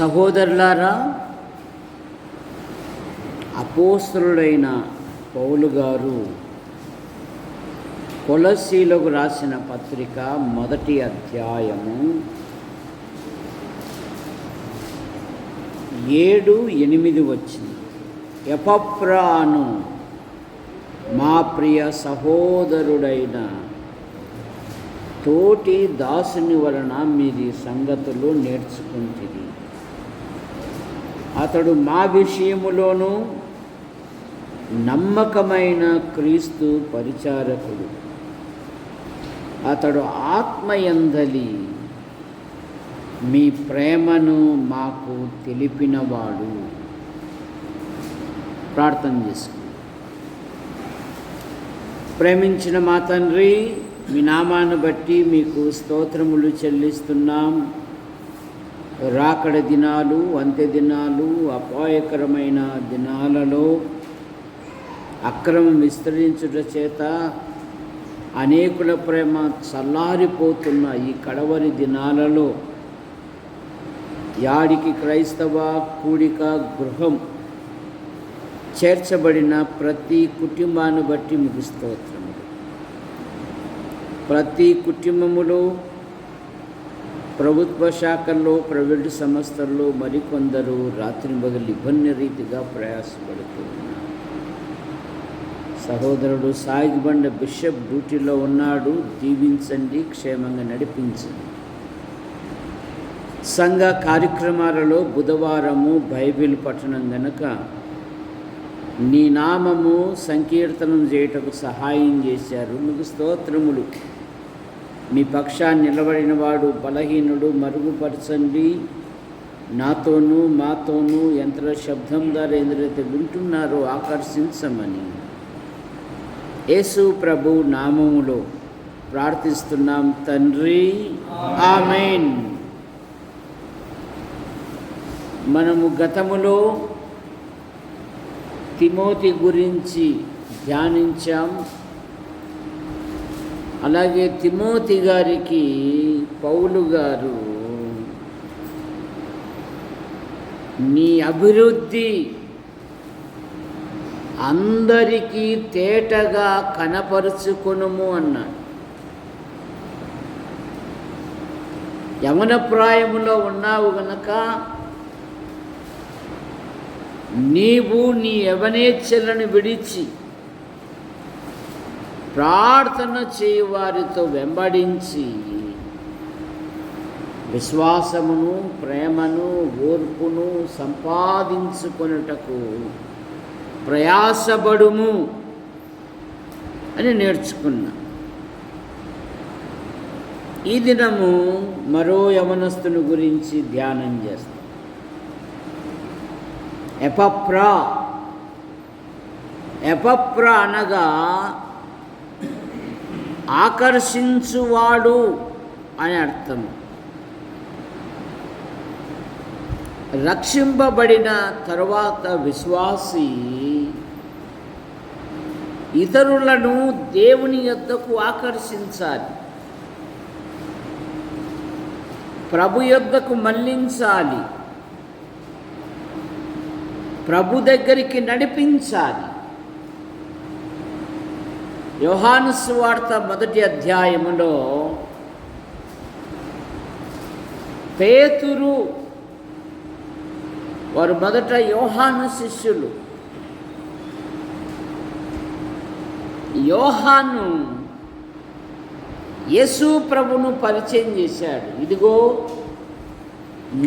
సహోదరులారా, అపోస్తలుడైన పౌలు గారు కొలస్సీలకు రాసిన పత్రిక 1వ అధ్యాయము 7-8 వచ్చింది. ఎపఫ్రాను మా ప్రియ సహోదరుడైన తోటి దాసుని వలన మీది సంగతులు నేర్చుకుంటుంది. అతడు మా విషయములోనూ నమ్మకమైన క్రీస్తు పరిచారకుడు. అతడు ఆత్మయందలి మీ ప్రేమను మాకు తెలిపినవాడు. ప్రార్థన చేసుకుందాం. ప్రేమించిన మా తండ్రి, మీ నామాన్ని బట్టి మీకు స్తోత్రములు చెల్లిస్తున్నాం. రాకడ దినాలు, అంత్య దినాలు, అపాయకరమైన దినాలలో అక్రమం విస్తరించుట చేత అనేకుల ప్రేమ చల్లారిపోతున్న ఈ కడవరి దినాలలో యాడికి క్రైస్తవ కూడిక గృహం చేర్చబడిన ప్రతి కుటుంబాన్ని బట్టి మీకు స్తోత్రములు. ప్రతి కుటుంబములో, ప్రభుత్వ శాఖల్లో, ప్రైవేటు సంస్థల్లో మరికొందరు రాత్రి పగలు ఇబ్బంది రీతిగా ప్రయాసపడుతూ ఉన్నారు. సహోదరుడు సాయిబండ బిషప్ డ్యూటీలో ఉన్నాడు. దీవించండి, క్షేమంగా నడిపించండి. సంఘ కార్యక్రమాలలో బుధవారము బైబిల్ పఠనం గనక నీ నామము సంకీర్తనం చేయుటకు సహాయం చేశారు. మీకు స్తోత్రములు. మీ పక్షాన్ని నిలబడిన వాడు బలహీనుడు మరుగుపరచండి. నాతోనూ మాతోనూ యంత్ర శబ్దం ద్వారా ఎందరైతే వింటున్నారో ఆకర్షించమని యేసు ప్రభు నామములో ప్రార్థిస్తున్నాం తండ్రి, ఆమేన్. మనము గతములో తిమోతి గురించి ధ్యానించాం. అలాగే తిమోతి గారికి పౌలు గారు నీ అభివృద్ధి అందరికీ తేటగా కనపరుచుకొనుము అన్నాడు. యవన ప్రాయములో ఉన్నావు గనక నీవు నీ యవనేచ్ఛలను విడిచి ప్రార్థన చేయువారితో వెంబడించి విశ్వాసమును, ప్రేమను, ఓర్పును సంపాదించుకొనుటకు ప్రయాసపడుము అని నేర్చుకున్నా. ఈ దినము మరో యవనస్తుని గురించి ధ్యానం చేస్తాం. ఎపఫ్రా అనగా ఆకర్షించువాడు అని అర్థం. రక్షింపబడిన తరువాత విశ్వాసి ఇతరులను దేవుని యొద్దకు ఆకర్షించాలి, ప్రభు యొద్దకు మళ్ళించాలి, ప్రభు దగ్గరికి నడిపించాలి. యోహాను సువార్త 1వ అధ్యాయములో పేతురు వారు మొదట యోహాను శిష్యులు. యోహాను యేసు ప్రభును పరిచయం చేశాడు. ఇదిగో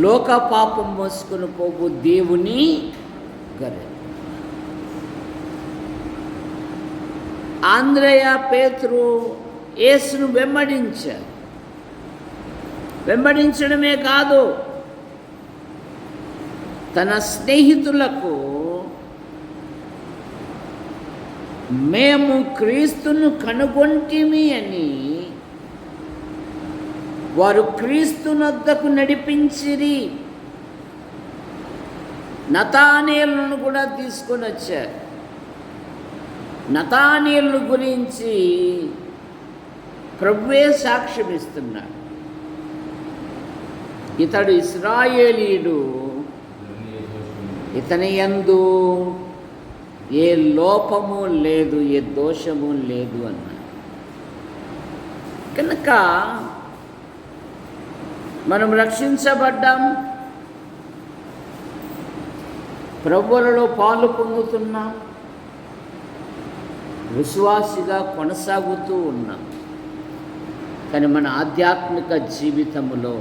లోక పాపం మోసుకొని పోగు దేవుని గొర్రె. ఆంద్రేయ, పేతురు యేసును వెంబడించారు. వెంబడించడమే కాదు, తన స్నేహితులకు మేము క్రీస్తును కనుగొంటిమి అని వారు క్రీస్తునొద్దకు నడిపించిరి. నతానేలును కూడా తీసుకొని వచ్చారు. నతానేలు గురించి ప్రభువే సాక్ష్యం ఇస్తున్నాడు. ఇతడు ఇశ్రాయేలీయుడు, ఇతని యందు ఏ లోపము లేదు, ఏ దోషము లేదు అన్నాడు. కనుక మనం రక్షించబడ్డాం, ప్రభువులలో పాలు పొందుతున్నాం, విశ్వాసిగా కొనసాగుతూ ఉన్నాం. కానీ మన ఆధ్యాత్మిక జీవితంలో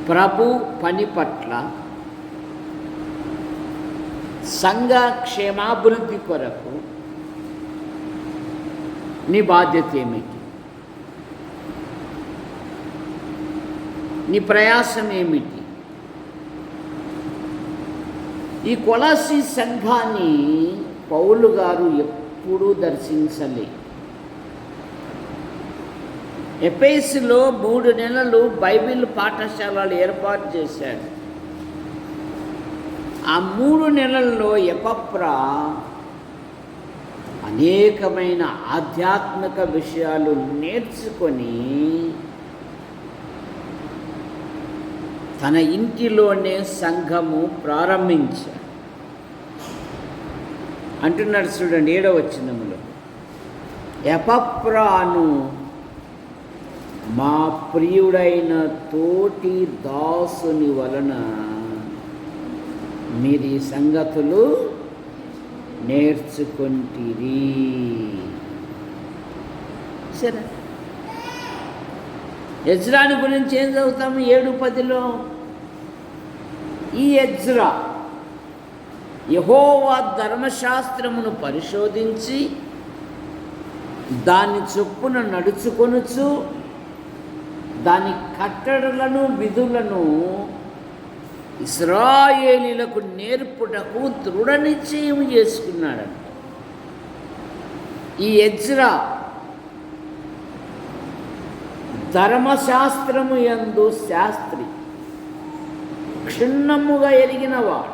ప్రభు పని పట్ల, సంఘ క్షేమాభివృద్ధి కొరకు నీ బాధ్యత ఏమిటి? నీ ప్రయాసం ఏమిటి? ఈ కొలస్సీ సంఘాన్ని పౌలు గారు ఎప్పుడూ దర్శించలే. ఎఫెసులో 3 నెలలు బైబిల్ పాఠశాలలు ఏర్పాటు చేశాడు. ఆ 3 నెలల్లో ఎపఫ్రా అనేకమైన ఆధ్యాత్మిక విషయాలు నేర్చుకొని తన ఇంటిలోనే సంఘము ప్రారంభించాడు. అంటున్నాడు చూడండి 7వ వచనములో, ఎపఫ్రాను మా ప్రియుడైన తోటి దాసుని వలన మీరు ఈ సంగతులు నేర్చుకుంటిరి. సరే, ఎజ్రాని గురించి ఏం చదువుతాము 7:10లో? ఈ ఎజ్రా యెహోవా ధర్మశాస్త్రమును పరిశోధించి దాని చొప్పున నడుచుకొనుచు దాని కట్టడలను విధులను ఇశ్రాయేలీలకు నేర్పుటకు దృఢ నిశ్చయం చేసుకున్నాడంట. ఈ ఎజ్రా ధర్మశాస్త్రము యందు శాస్త్రి, క్షుణ్ణముగా ఎరిగినవాడు.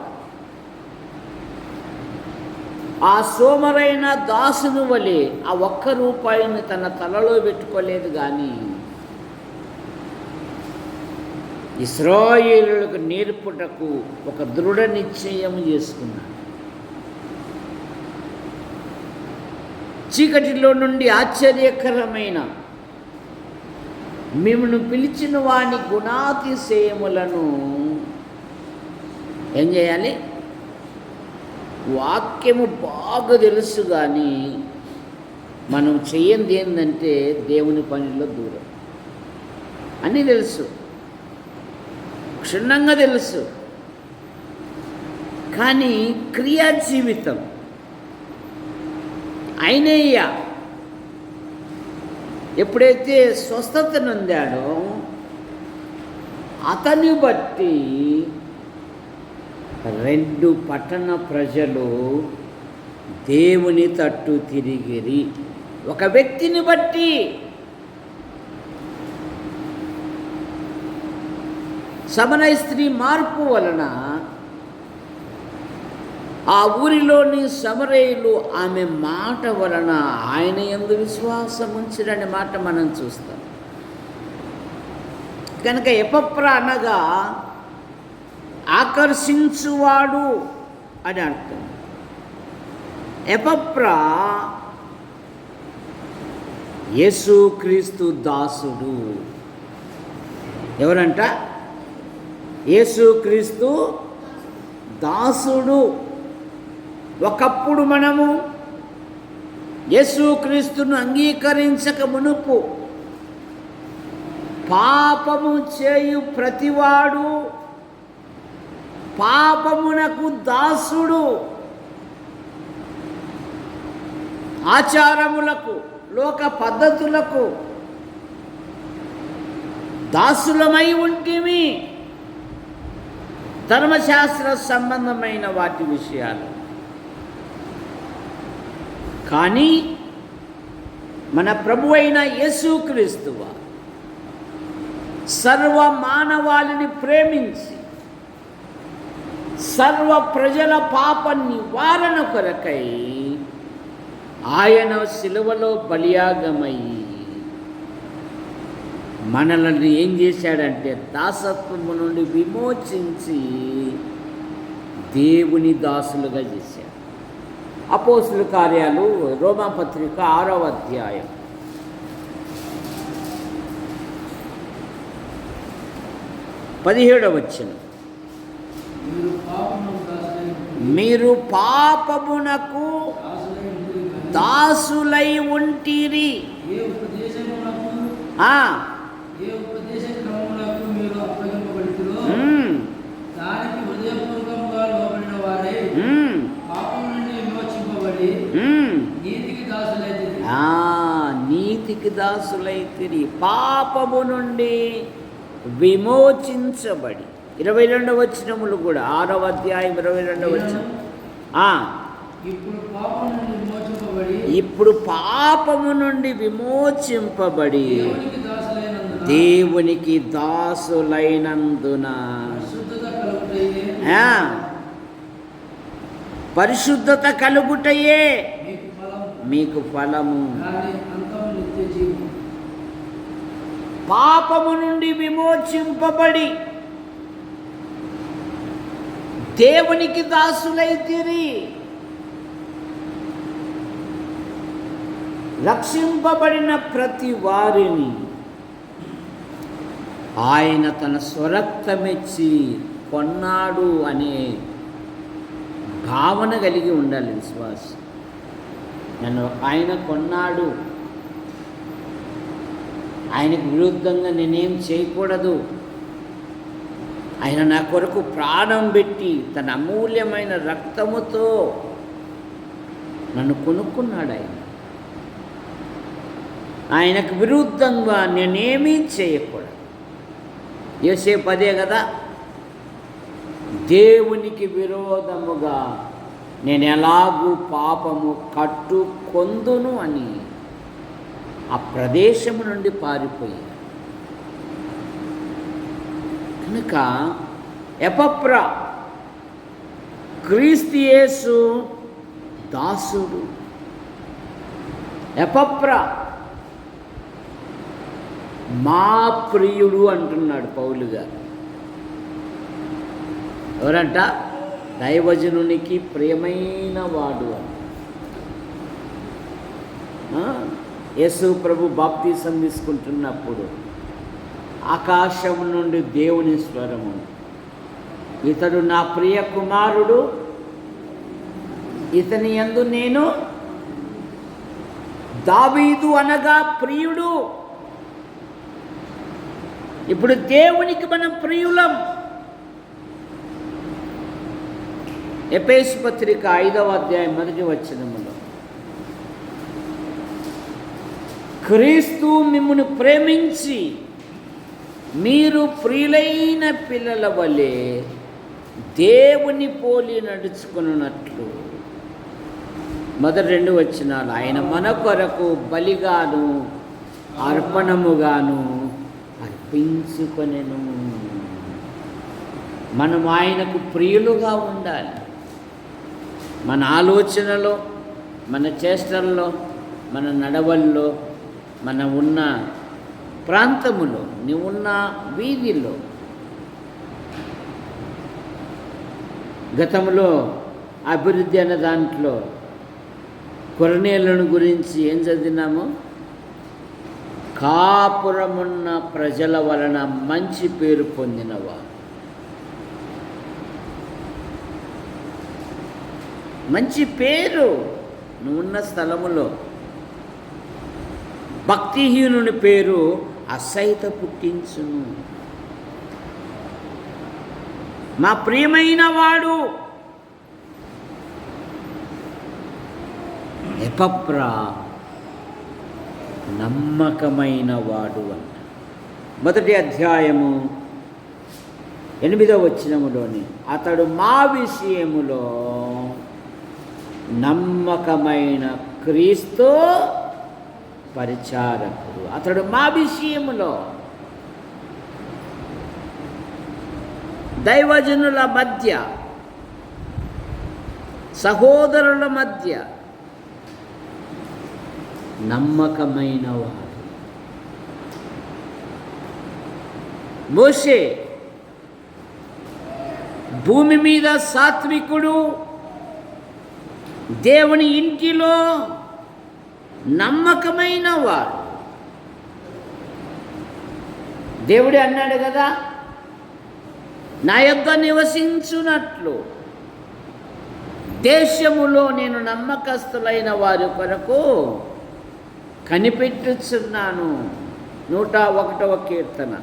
ఆ సోమరైన దాసుని వలె ఆ ₹1 తన తలలో పెట్టుకోలేదు, కానీ ఇశ్రాయేలులకు నేర్పుటకు ఒక దృఢ నిశ్చయం చేసుకున్నాడు. చీకటిలో నుండి ఆశ్చర్యకరమైన మిమ్మల్ని పిలిచిన వాని గుణాతిశయములను ఏం చేయాలి? వాక్యము బాగా తెలుసు, కానీ మనం చెయ్యంది ఏంటంటే దేవుని పనిలో దూరం. అన్నీ తెలుసు, క్షుణ్ణంగా తెలుసు, కానీ క్రియా జీవితం అయినయ్య ఎప్పుడైతే స్వస్థత నొందాడో అతన్ని బట్టి 2 పట్టణ ప్రజలు దేవుని తట్టు తిరిగిరి. ఒక వ్యక్తిని బట్టి సమరయ స్త్రీ మార్పు వలన ఆ ఊరిలోని సమరయులు ఆమె మాట వలన ఆయన యందు విశ్వాసం ఉంచిరనే మాట మనం చూస్తాం. కనుక ఎపఫ్రా అనగా ఆకర్షించువాడు అని అర్థం. ఎపఫ్రా యేసుక్రీస్తు దాసుడు. ఎవరంట? యేసుక్రీస్తు దాసుడు. ఒకప్పుడు మనము యేసుక్రీస్తును అంగీకరించక మునుపు పాపము చేయు ప్రతివాడు పాపమునకు దాసుడు. ఆచారములకు, లోక పద్ధతులకు దాసులమై ఉంటిమి. ధర్మశాస్త్ర సంబంధమైన వాటి విషయాలు. కానీ మన ప్రభు అయిన యేసుక్రీస్తువ సర్వ మానవాళిని ప్రేమించి సర్వ ప్రజల పాప నివారణ కొరకై ఆయన శిలువలో బలియాగమై మనల్ని ఏం చేశాడంటే దాసత్వము నుండి విమోచించి దేవుని దాసులుగా చేశాడు. అపోస్తుల కార్యాలు రోమాపత్రిక 6వ అధ్యాయం 17వ వచనం. మీరు పాపమునకు దాసులై ఉంటిరి. నీతికి దాసులైతిరి, పాపము నుండి విమోచించబడి. 22వ వచనములు కూడా 6వ అధ్యాయం 22వ వచనం. ఇప్పుడు పాపము నుండి విమోచింపబడి దేవునికి దాసులైనందున పరిశుద్ధత కలుగుటయే మీకు ఫలము. పాపము నుండి విమోచింపబడి దేవునికి దాసులైతిరి. రక్షింపబడిన ప్రతి వారిని ఆయన తన స్వరక్తమిచ్చి కొన్నాడు అనే భావన కలిగి ఉండాలి విశ్వాసం. నన్ను ఆయన కొన్నాడు, ఆయనకు విరుద్ధంగా నేనేం చేయకూడదు, ఆయన నా కొరకు ప్రాణం పెట్టి తన అమూల్యమైన రక్తముతో నన్ను కొనుక్కున్నాడు. ఆయనకు విరుద్ధంగా నేనేమీ చేయకూడదు. యోసేపు అదే కదా, దేవునికి విరోధముగా నేను ఎలాగూ పాపము కట్టుకొందును అని ఆ ప్రదేశము నుండి పారిపోయాడు. కనుక ఎపఫ్రా క్రీస్తు యేసు దాసుడు. ఎపఫ్రా మా ప్రియుడు అంటున్నాడు పౌలు గారు. ఎవరంట? దైవజనునికి ప్రియమైన వాడు అని. యేసు ప్రభు బాప్తిసం తీసుకుంటున్నప్పుడు ఆకాశం నుండి దేవుని స్వరము, ఇతడు నా ప్రియ కుమారుడు, ఇతని యందు నేను దావీదు అనగా ప్రియుడు. ఇప్పుడు దేవునికి మనం ప్రియులం. ఎఫెసు పత్రిక 5వ అధ్యాయం 1వ వచనములో క్రీస్తు మిమ్మును ప్రేమించి మీరు ప్రియులైన పిల్లల వలె దేవుని పోలి నడుచుకున్నట్లు. మొదటి 2 వచనాలు ఆయన మన కొరకు బలిగాను అర్పణముగాను అర్పించుకొనెను. మనం ఆయనకు ప్రియులుగా ఉండాలి. మన ఆలోచనలో, మన చేష్టల్లో, మన నడవల్లో, మన ఉన్న ప్రాంతములో, నీవున్న వీధిలో. గతంలో అభివృద్ధి అనే దాంట్లో కొరనేలను గురించి ఏం చదివినాము? కాపురమున్న ప్రజల వలన మంచి పేరు పొందినవా. మంచి పేరు నువ్వున్న స్థలములో. భక్తిహీనుని పేరు అసహ్యత పుట్టించును. మా ప్రియమైన వాడు ఎపఫ్రా నమ్మకమైన వాడు అంట. మొదటి అధ్యాయము 8వ వచనములోని అతడు మా విషయములో నమ్మకమైన క్రీస్తు పరిచారకుడు. అతడు మా విషయములో దైవజనుల మధ్య, సహోదరుల మధ్య నమ్మకమైన వాడు. మోషే భూమి మీద సాత్వికుడు, దేవుని ఇంటిలో నమ్మకమైన వాడు. దేవుడే అన్నాడు కదా, నా యొద్ద నివసించున్నట్లు దేశములో నేను నమ్మకస్తులైన వారి కొరకు కనిపెట్టుచున్నాను. 101వ కీర్తన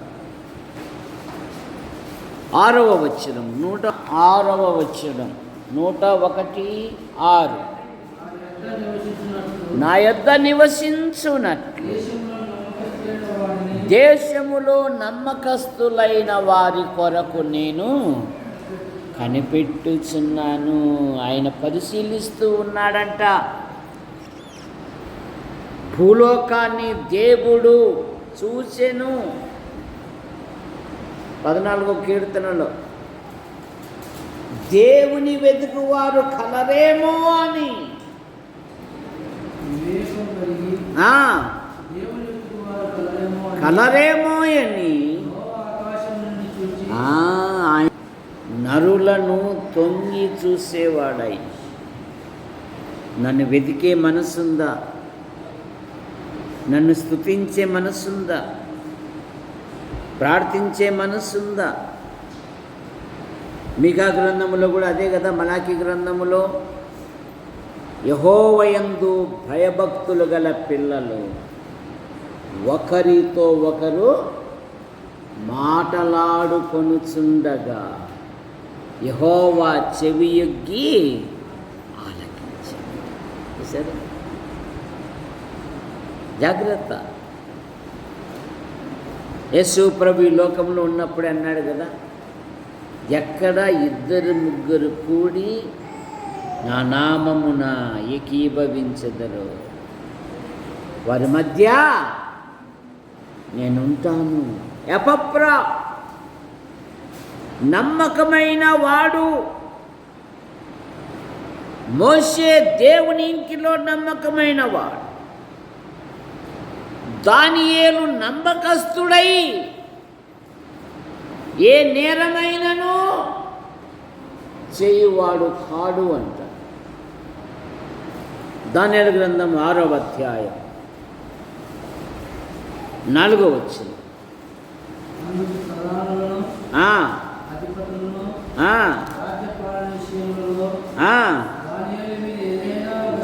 6వ వచనం, 106వ వచనం, 101:6. నా యొద్ద నివసించున్నట్లు దేశములో నమ్మకస్తులైన వారి కొరకు నేను కనిపెట్టుచున్నాను. ఆయన పరిశీలిస్తూ ఉన్నాడంట. భూలోకాన్ని దేవుడు చూసెను. 14వ కీర్తనలో దేవుని వెతుకువారు కలరేమో అని, కలరేమో అని నరులను తొంగి చూసేవాడై. నన్ను వెతికే మనసుందా? నన్ను స్తుతించే మనసుందా? ప్రార్థించే మనసుందా? మీకా గ్రంథములో కూడా అదే కదా, మలాకి గ్రంథములో యెహోవాయందు భయభక్తులు గల పిల్లలు ఒకరితో ఒకరు మాటలాడుకొనుచుండగా యెహోవా చెవియొగ్గి ఆలకించాడు. సరే, జాగ్రత్త. యేసు ప్రభు ఈ లోకంలో ఉన్నప్పుడే అన్నాడు కదా, ఎక్కడ 2-3 కూడి నా నామమున ఏకీభవించెదరో వారి మధ్య నేనుంటాను. ఎపఫ్రా నమ్మకమైన వాడు. మోషే దేవుని ఇంటిలో నమ్మకమైన వాడు. దానియేలు నమ్మకస్తుడై ఏ నేరమైనను చేయువాడు కాడు అంట. దానియేలు గ్రంథం 6వ అధ్యాయం 4వ వచనం.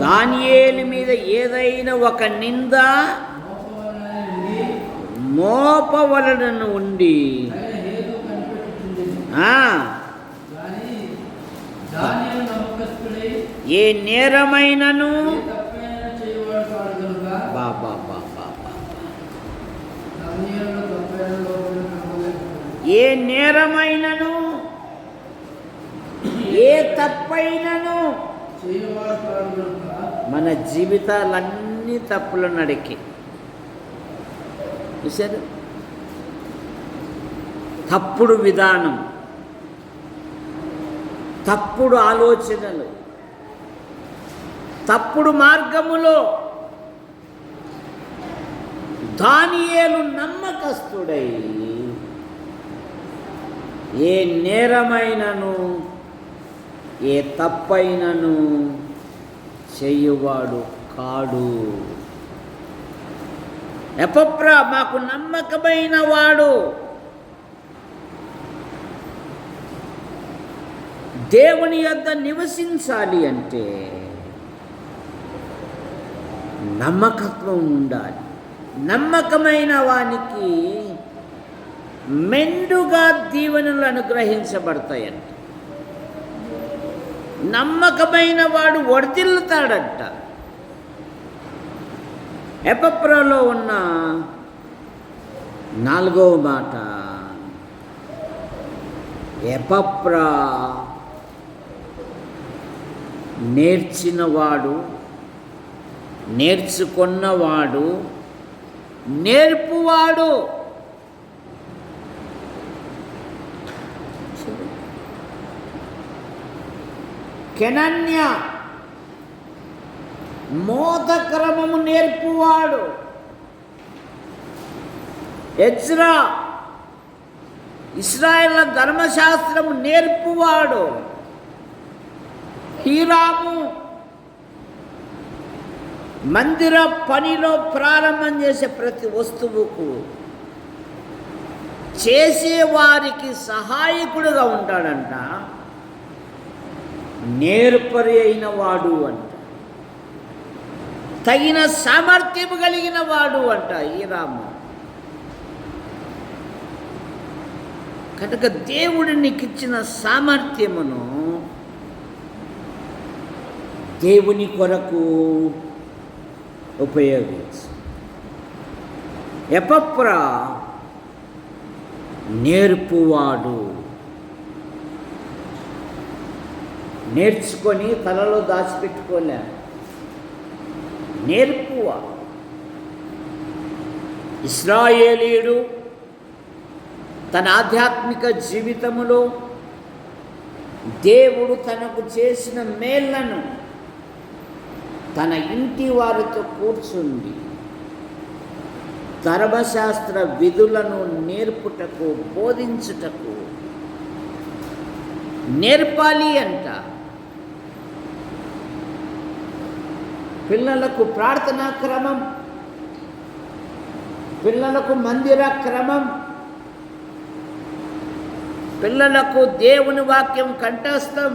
దానియేలు మీద ఏదైనా ఒక నింద మోపవలనను ఉండి ఏ నేరమైనను ఏ నేరమైనను ఏ తప్పైనను మన జీవితాలన్నీ తప్పుల నడికి. చూశారు? తప్పుడు విధానం, తప్పుడు ఆలోచనలు, తప్పుడు మార్గములో దానియేలు నమ్మకస్తుడై ఏ నేరమైనను ఏ తప్పైనను చెయ్యువాడు కాడు. ఎపఫ్రా మాకు నమ్మకమైన వాడు. దేవుని యొద్ద నివసించాలి అంటే నమ్మకత్వం ఉండాలి. నమ్మకమైన వానికి మెండుగా దీవెనలు అనుగ్రహించబడతాయంట. నమ్మకమైన వాడు వర్ధిల్లుతాడంట. ఎపఫ్రాలో ఉన్న 4వ మాట, ఎపఫ్రా నేర్చినవాడు, నేర్చుకున్నవాడు, నేర్పువాడు. కెనన్య మోదక్రమము నేర్పువాడు. ఎజ్రా ఇశ్రాయేలు ధర్మశాస్త్రము నేర్పువాడు. హీరాము మందిర పనిలో ప్రారంభం చేసే ప్రతి వస్తువుకు చేసేవారికి సహాయకుడుగా ఉంటాడంట. నేర్పరి అయిన వాడు అంట, తగిన సామర్థ్యము కలిగిన వాడు అంట హీరాము. కనుక దేవుడు నీకు ఇచ్చిన సామర్థ్యమును దేవుని కొరకు ఉపయోగించు. ఎపఫ్రా నేర్పువాడు. నేర్చుకొని తలలో దాచిపెట్టుకోలే, నేర్పువాడు. ఇశ్రాయేలీయుడు తన ఆధ్యాత్మిక జీవితములో దేవుడు తనకు చేసిన మేళ్లను తన ఇంటి వారితో కూర్చుండి ధర్మశాస్త్ర విధులను నేర్పుటకు, బోధించుటకు నేర్పాలి అంట. పిల్లలకు ప్రార్థనా క్రమం, పిల్లలకు మందిర క్రమం, పిల్లలకు దేవుని వాక్యం కంఠస్థం.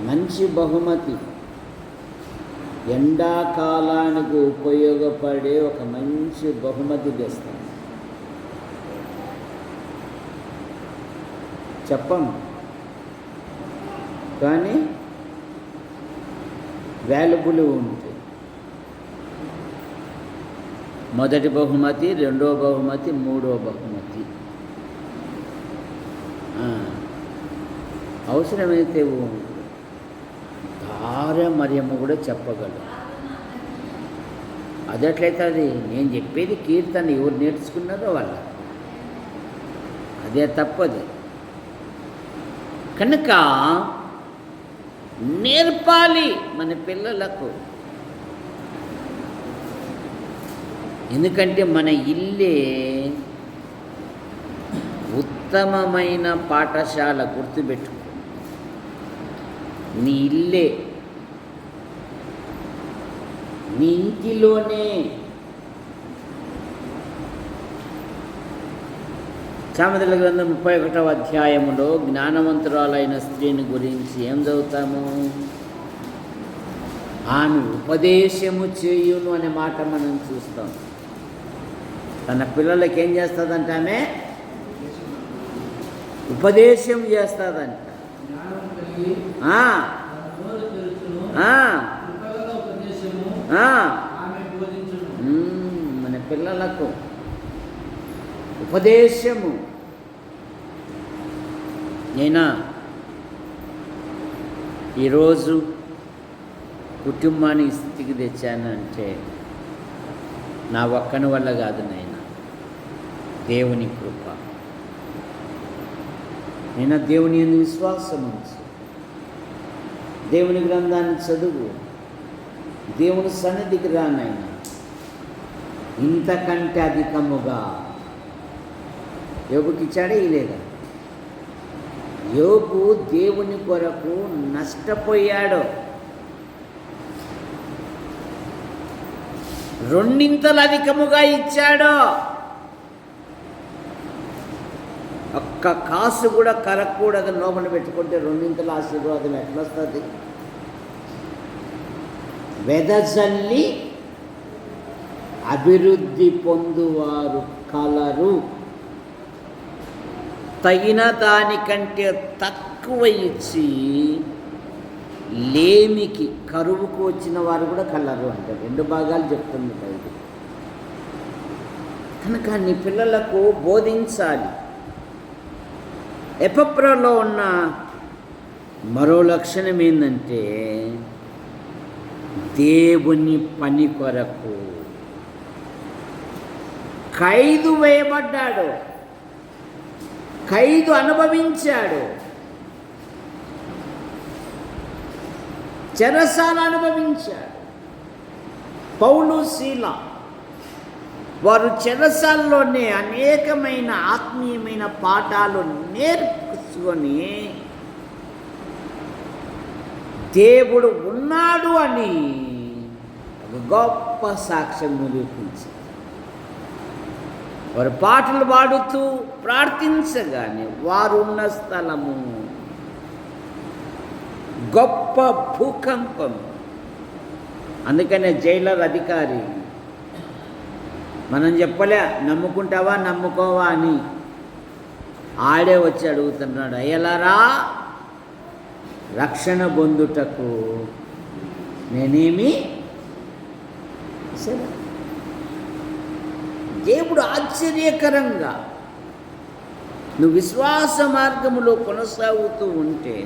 మంచి బహుమతి, ఎండాకాలానికి ఉపయోగపడే ఒక మంచి బహుమతి తెస్తాం. చెప్పం కానీ వాల్యుబుల్ ఉంటాయి. మొదటి బహుమతి, రెండో బహుమతి, మూడో బహుమతి. అవసరమైతే భార్య మరియమ్మ కూడా చెప్పగలరు. అదెట్లయితే అది నేను చెప్పేది కీర్తన ఎవరు నేర్చుకున్నారో వాళ్ళ, అదే తప్పది. కనుక నేర్పాలి మన పిల్లలకు. ఎందుకంటే మన ఇల్లే ఉత్తమమైన పాఠశాల. గుర్తుపెట్టుకో, నీ ఇల్లే, నీ ఇంటిలోనే. సామెతల గ్రంథం 31వ అధ్యాయములో జ్ఞానవంతురాలైన స్త్రీని గురించి ఏం చదువుతాము? ఆమె ఉపదేశము చేయును అనే మాట మనం చూస్తాం. తన పిల్లలకి ఏం చేస్తుందంట? ఆమె ఉపదేశం చేస్తుందంట. మన పిల్లలకు ఉపదేశము. నేనా ఈరోజు కుటుంబాన్ని స్థితికి తెచ్చానంటే నా ఒక్కని వల్ల కాదు నాయన, దేవుని కృప. నేను దేవుని యందు విశ్వాసం ఉంచు, దేవుని గ్రంథాన్ని చదువు, దేవుని సన్నిధికి రా నాయన. ఇంతకంటే అధికముగా యోబుకి ఇచ్చాడే లేదా? యోబు దేవుని కొరకు నష్టపోయాడు. రెండింతలు అధికముగా ఇచ్చాడు. ఒక్క కాసు కూడా కరగకూడదు లోపల పెట్టుకుంటే రెండింతల ఆశీర్వాదం ఎట్లొస్తుంది? వెదజల్లి అభివృద్ధి పొందువారు కలరు. తగిన దానికంటే తక్కువ ఇచ్చి లేమికి, కరువుకు వచ్చిన వారు కూడా కలరు అంటే 2 భాగాలు చెప్తుంది బైబిల్. కనుక నీ పిల్లలకు బోధించాలి. ఎపఫ్రాలో ఉన్న మరో లక్షణం ఏంటంటే దేవుని పని కొరకు ఖైదు వేయబడ్డాడు, ఖైదు అనుభవించాడు, చెరసాల అనుభవించాడు. పౌలు శీల వారు చెరసాల్లోనే అనేకమైన ఆత్మీయమైన పాఠాలు నేర్చుకొని దేవుడు ఉన్నాడు అని ఒక గొప్ప సాక్ష్యం నిరూపించారు. వారు పాటలు పాడుతూ ప్రార్థించగానే వారున్న స్థలము గొప్ప భూకంపం. అందుకనే జైలర్ అధికారి మనం చెప్పలే నమ్ముకుంటావా నమ్ముకోవా అని, ఆడే వచ్చి అడుగుతున్నాడు, అయ్యలారా రక్షణ పొందుటకు నేనేమి సరే. దేవుడు ఆశ్చర్యకరంగా నువ్వు విశ్వాస మార్గములో కొనసాగుతూ ఉంటే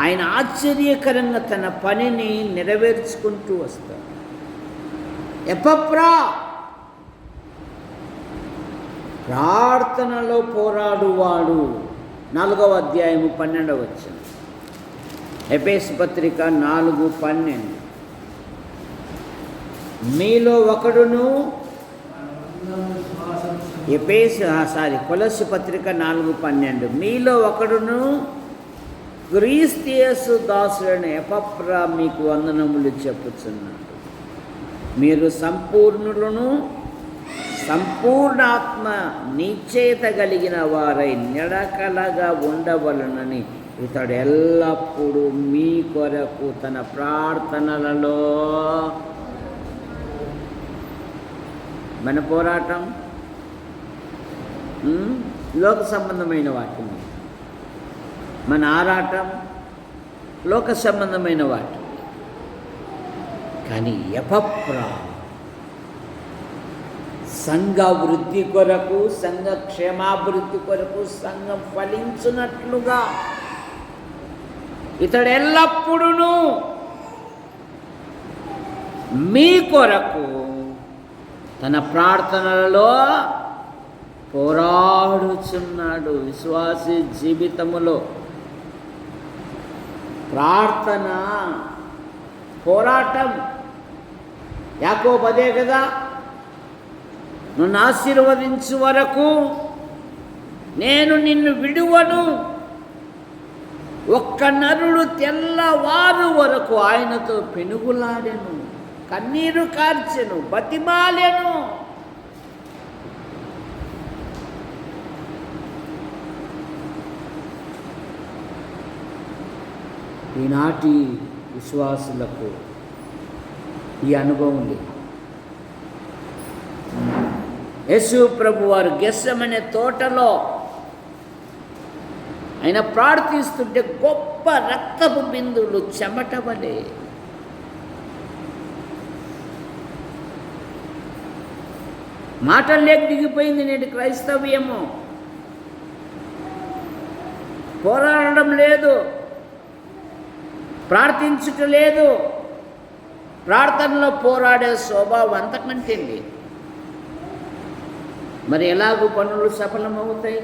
ఆయన ఆశ్చర్యకరంగా తన పనిని నెరవేర్చుకుంటూ వస్తాడు. ఎపఫ్రా ప్రార్థనలో పోరాడువాడు, 4వ అధ్యాయము 12వ వచనం. ఎఫెసు పత్రిక 4:12. మీలో ఒకడును కొలస్సీ పత్రిక 4:12. మీలో ఒకడును క్రీస్తు యేసు దాసుడైన ఎపఫ్రా మీకు వందనములు చెప్పుచున్నాడు. మీరు సంపూర్ణులను సంపూర్ణాత్మ నిశ్చయత కలిగిన వారై నిడకలగా ఉండవలనని ఇతడు ఎల్లప్పుడూ మీ కొరకు తన ప్రార్థనలలో. మన పోరాటం లోక సంబంధమైన వాటి మీద, మన ఆరాటం లోక సంబంధమైన వాటి. కానీ ఎపఫ్రా సంఘ వృద్ధి కొరకు, సంఘ క్షేమాభివృద్ధి కొరకు, సంఘం ఫలించున్నట్లుగా ఇతడు ఎల్లప్పుడూ మీ కొరకు తన ప్రార్థనలలో పోరాడుచున్నాడు. విశ్వాసి జీవితములో ప్రార్థన పోరాటం. యాకోబు అదే కదా, నన్ను ఆశీర్వదించు వరకు నేను నిన్ను విడువను. ఒక్క నరుడు తెల్లవారు వరకు ఆయనతో పెనుగులాడెను, కన్నీరు కార్చెను, బతిమాలెను. ఈనాటి విశ్వాసులకు ఈ అనుభవం లేదు. యేసు ప్రభు వారు గెత్సెమనే తోటలో ఆయన ప్రార్థిస్తుంటే గొప్ప రక్తపు బిందువులు చెమటవలే మాటల్లోకి దిగిపోయింది నేటి క్రైస్తవ్యము. పోరాడడం లేదు, ప్రార్థించుట లేదు. ప్రార్థనలో పోరాడే స్వభావం అంతకంటే లేదు. మరి ఎలాగూ పనులు సఫలమవుతాయి?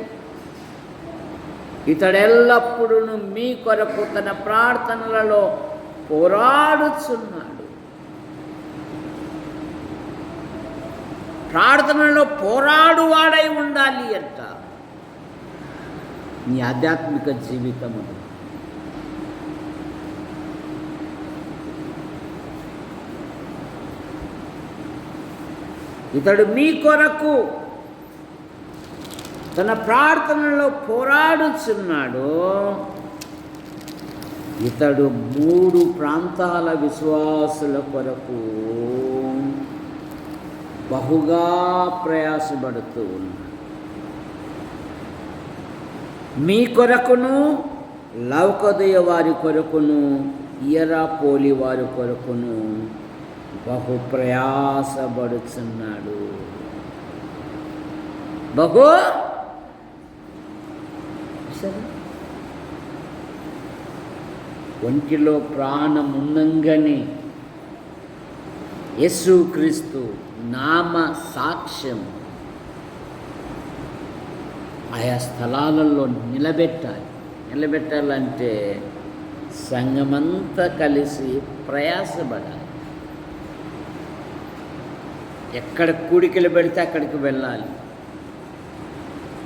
ఇతడెల్లప్పుడూ మీ కొరకు తన ప్రార్థనలలో పోరాడుచున్నాడు. ప్రార్థనలో పోరాడువాడై ఉండాలి అంట నీ ఆధ్యాత్మిక జీవితమును. ఇతడు మీ కొరకు తన ప్రార్థనలో పోరాడుచున్నాడు. ఇతడు 3 ప్రాంతాల విశ్వాసుల కొరకు బహుగా ప్రయాసపడుతూ ఉన్నాడు. మీ కొరకును, లౌకదయ వారి కొరకును, ఇయరాపోలి వారి కొరకును బహు ప్రయాసపడుచున్నాడు. బహు ఒంటిలో ప్రాణం ఉన్నంగానే యేసుక్రీస్తు నామ సాక్ష్యం ఆయా స్థలాలలో నిలబెట్టాలంటే సంఘమంతా కలిసి ప్రయాసపడాలి. ఎక్కడ కూడికలు పెడితే అక్కడికి వెళ్ళాలి.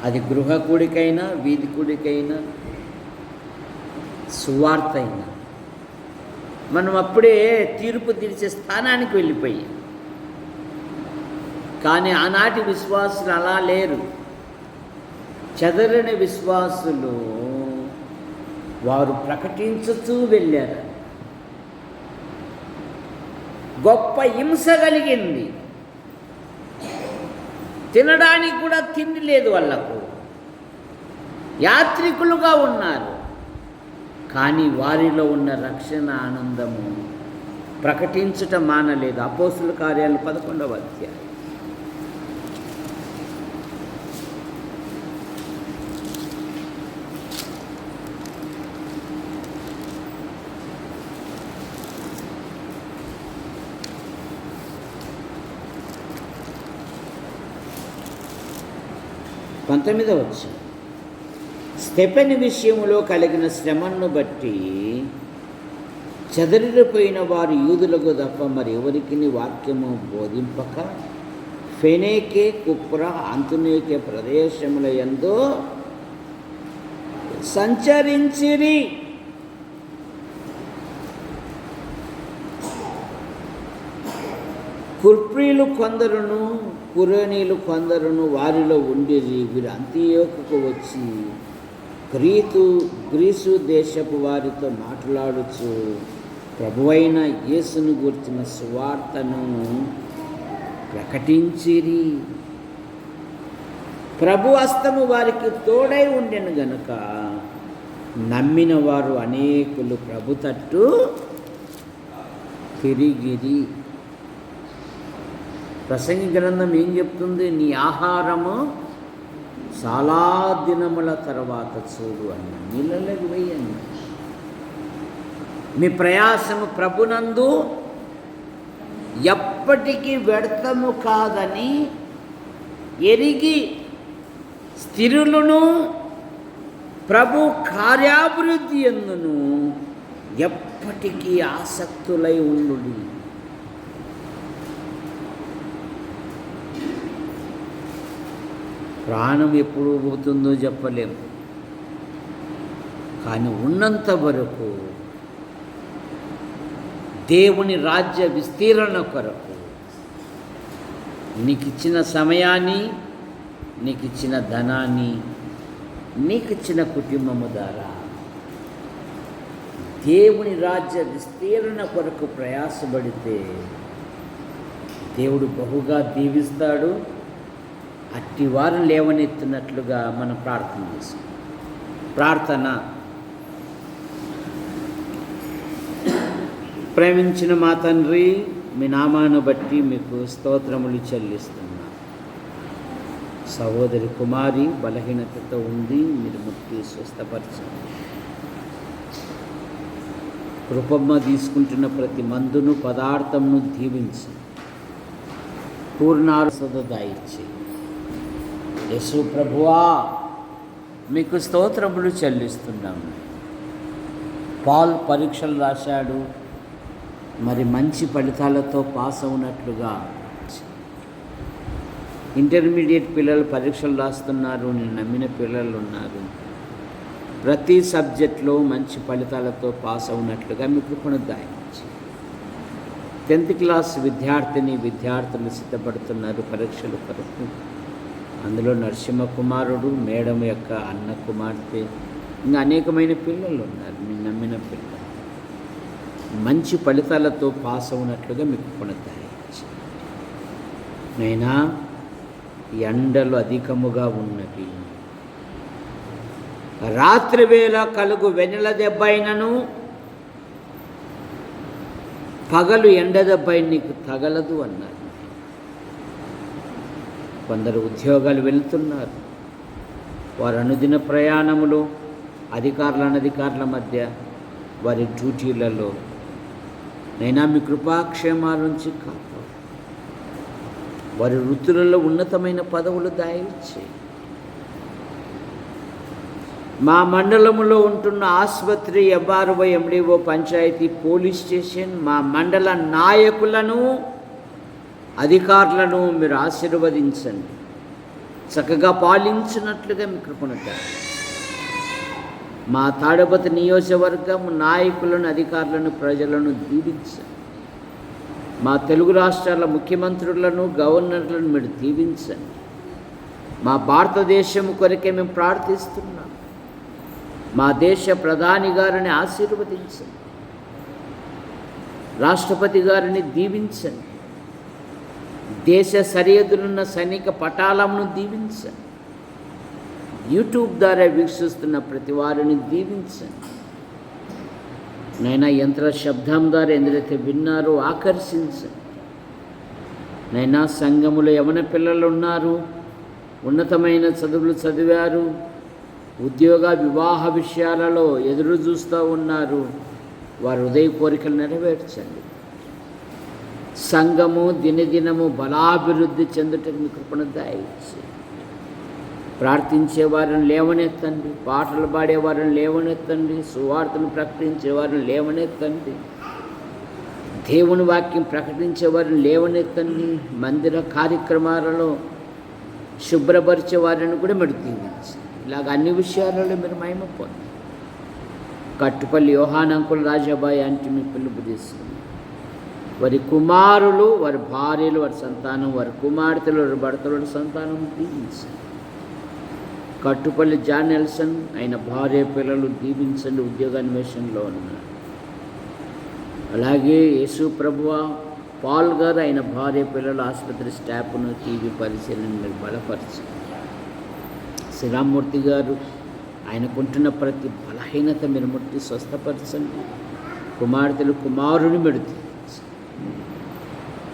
అది గృహ కూడికైనా, వీధి కూడికైనా, సువార్త అయినా మనం అప్పుడే తీర్పు తీర్చే స్థానానికి వెళ్ళిపోయాం. కానీ ఆనాటి విశ్వాసులు అలా లేరు. చెదరని విశ్వాసులు వారు ప్రకటించుతూ వెళ్ళారు. గొప్ప హింస కలిగింది. తినడానికి కూడా తిండి లేదు వాళ్ళకు. యాత్రికులుగా ఉన్నారు. కానీ వారిలో ఉన్న రక్షణ ఆనందము ప్రకటించటం మానలేదు. అపోస్తుల కార్యాలు 11వ అధ్యాయం. వచ్చి స్టెఫెను విషయంలో కలిగిన శ్రమను బట్టి చెదరిపోయిన వారు యూదులకు తప్ప మరి ఎవరికి వాక్యము బోధింపక ఫెనేకే, కుప్ర, అంతునేకే ప్రదేశముల యందు సంచరించిరి. కుప్రీలు కొందరును, కురేనీలు కొందరును వారిలో ఉండేది. వీరు అంతియోకుకు వచ్చి గ్రీసు దేశపు వారితో మాట్లాడుచు ప్రభువైన యేసును గురించిన సువార్తను ప్రకటించిరి. ప్రభు హస్తము వారికి తోడై ఉండెను గనుక నమ్మిన వారు అనేకులు ప్రభు తట్టు తిరిగిరి. ప్రసంగి గ్రంథం ఏం చెప్తుంది? నీ ఆహారము చాలా దినముల తర్వాత చూడు అన్న, నీళ్ళలోకి వేయండి. మీ ప్రయాసము ప్రభునందు ఎప్పటికీ వ్యర్థము కాదని ఎరిగి స్థిరులను ప్రభు కార్యాభివృద్ధి యందును ఎప్పటికీ ఆసక్తులై ఉండుడి. ప్రాణం ఎప్పుడు పోతుందో చెప్పలేము. కానీ ఉన్నంత వరకు దేవుని రాజ్య విస్తీరణ కొరకు నీకు ఇచ్చిన సమయాన్ని, నీకు ఇచ్చిన ధనాన్ని, నీకు ఇచ్చిన కుటుంబము ద్వారా దేవుని రాజ్య విస్తీరణ కొరకు ప్రయాసపడితే దేవుడు బహుగా దీవిస్తాడు. అట్టి వారిని లేవనెత్తినట్లుగా మనం ప్రార్థన చేస్తాం. ప్రార్థన. ప్రేమించిన మా తండ్రి, మీ నామాను బట్టి మీకు స్తోత్రములు చెల్లిస్తున్నా. సహోదరి కుమారి బలహీనతతో ఉంది, మీరు ముక్తి స్వస్థపరచండి. కృపమ్మ తీసుకుంటున్న ప్రతి మందును, పదార్థమును దీవించి పూర్ణారుసదాయిచ్చి యేసు ప్రభువా మీకు స్తోత్రములు చెల్లిస్తున్నాము. పాల్ పరీక్షలు రాశాడు, మరి మంచి ఫలితాలతో పాస్ అవునట్లుగా. ఇంటర్మీడియట్ పిల్లలు పరీక్షలు రాస్తున్నారు, నేను నమ్మిన పిల్లలు ఉన్నారు. ప్రతి సబ్జెక్ట్లో మంచి ఫలితాలతో పాస్ అవునట్లుగా మీ కృపను దాయించి 10th క్లాస్ విద్యార్థులు సిద్ధపడుతున్నారు పరీక్షల కొరకు. అందులో నరసింహ కుమారుడు, మేడం యొక్క అన్న కుమార్తె, ఇంకా అనేకమైన పిల్లలు ఉన్నారు. నేను నమ్మిన పిల్లలు మంచి ఫలితాలతో పాస్ అవునట్లుగా మీకు కొనసాగించి. నైనా ఎండలు అధికముగా ఉన్నవి. రాత్రి వేళ కలుగు వెన్నెల దెబ్బ అయినను పగలు ఎండ దెబ్బ నీకు తగలదు అన్నారు. కొందరు ఉద్యోగాలు వెళ్తున్నారు. వారు అనుదిన ప్రయాణములు, అధికారుల అనధికారుల మధ్య వారి డ్యూటీలలో నైనా మీ కృపాక్షేమాల నుంచి కాపాడు. వారి వృత్తులలో ఉన్నతమైన పదవులు దయచేయి. మా మండలములో ఉంటున్న ఆసుపత్రి, MRO, MDO, panchayat, police station, మా మండల నాయకులను అధికారులను మీరు ఆశీర్వదించండి, చక్కగా పాలించినట్లుగా మీ కృపను మా తాడపతి నియోజకవర్గం నాయకులను, అధికారులను, ప్రజలను దీవించండి. మా తెలుగు రాష్ట్రాల ముఖ్యమంత్రులను, గవర్నర్లను మీరు దీవించండి. మా భారతదేశం కొరకే మేము ప్రార్థిస్తున్నాం. మా దేశ ప్రధాని గారిని ఆశీర్వదించండి, రాష్ట్రపతి గారిని దీవించండి, దేశ సరిహద్దులున్న సైనిక పటాలను దీవించండి, యూట్యూబ్ ద్వారా వీక్షిస్తున్న ప్రతి వారిని దీవించండి. నైనా యంత్ర శబ్దం ద్వారా ఎందరైతే విన్నారో ఆకర్షించండి. నైనా సంఘములో యవన పిల్లలు ఉన్నారు, ఉన్నతమైన చదువులు చదివారు, ఉద్యోగ వివాహ విషయాలలో ఎదురు చూస్తూ ఉన్నారు. వారి హృదయ కోరికలు నెరవేర్చండి. సంఘము దినదినము బలాభివృద్ధి చెందుటకు మీ కృపను దయచేయండి. ప్రార్థించే వారిని లేవనెత్తండి, పాటలు పాడేవారిని లేవనెత్తండి, సువార్తను ప్రకటించే వారిని లేవనెత్తండి, దేవుని వాక్యం ప్రకటించే వారిని లేవనెత్తండి, మందిర కార్యక్రమాలలో శుభ్రపరిచే వారిని కూడా మీరు దీవించండి. ఇలాగ అన్ని విషయాలలో మీరు మహిమ పొందండి. కట్టుపల్లి యోహాన్ అంకుల్ రాజాబాయి అంటే మీ పిలుపు తీసుకుని వారి కుమారులు, వారి భార్యలు, వారి సంతానం, వారి కుమార్తెలు, వారి భర్తలు, వారి సంతానం దీవించండి. కట్టుపల్లి జాన్ నెల్సన్ ఆయన భార్య పిల్లలు దీవించండి, ఉద్యోగాన్వేషణలో ఉన్నారు. అలాగే యేసు ప్రభువ పాల్ గారు ఆయన భార్య పిల్లలు, ఆసుపత్రి స్టాఫ్ను, టీవీ పరిశీలన మీరు బలపరచండి. శ్రీరామ్మూర్తి గారు ఆయనకుంటున్న ప్రతి బలహీనత మీరు ముట్టి స్వస్థపరచండి. కుమార్తెలు, కుమారుని మీరు దీవించండి.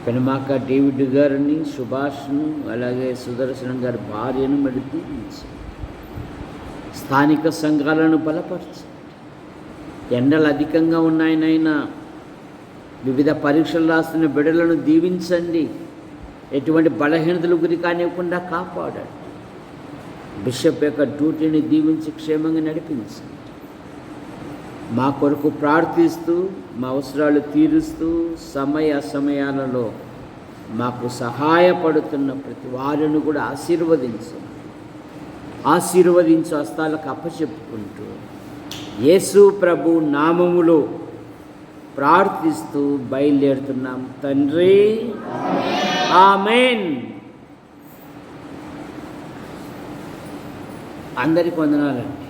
పెనుమాక డేవిడ్ గారిని, సుభాష్ను, అలాగే సుదర్శనం గారి భార్యను మీరు దీవించండి. స్థానిక సంఘాలను బలపరచండి. ఎండలు అధికంగా ఉన్నాయనైనా వివిధ పరీక్షలు రాస్తున్న బిడ్డలను దీవించండి. ఎటువంటి బలహీనతలు గురి కానివ్వకుండా కాపాడండి. బిషప్ యొక్క డ్యూటీని దీవించి క్షేమంగా నడిపించండి. మా కొరకు ప్రార్థిస్తూ, మా అవసరాలు తీరుస్తూ, సమయ అసమయాలలో మాకు సహాయపడుతున్న ప్రతి వారిని కూడా ఆశీర్వదించు హస్తాలకు అప్పచెప్పుకుంటూ యేసు ప్రభు నామములో ప్రార్థిస్తూ బయలుదేరుతున్నాం తండ్రి. ఆమేన్. అందరికీ వందనాలండి.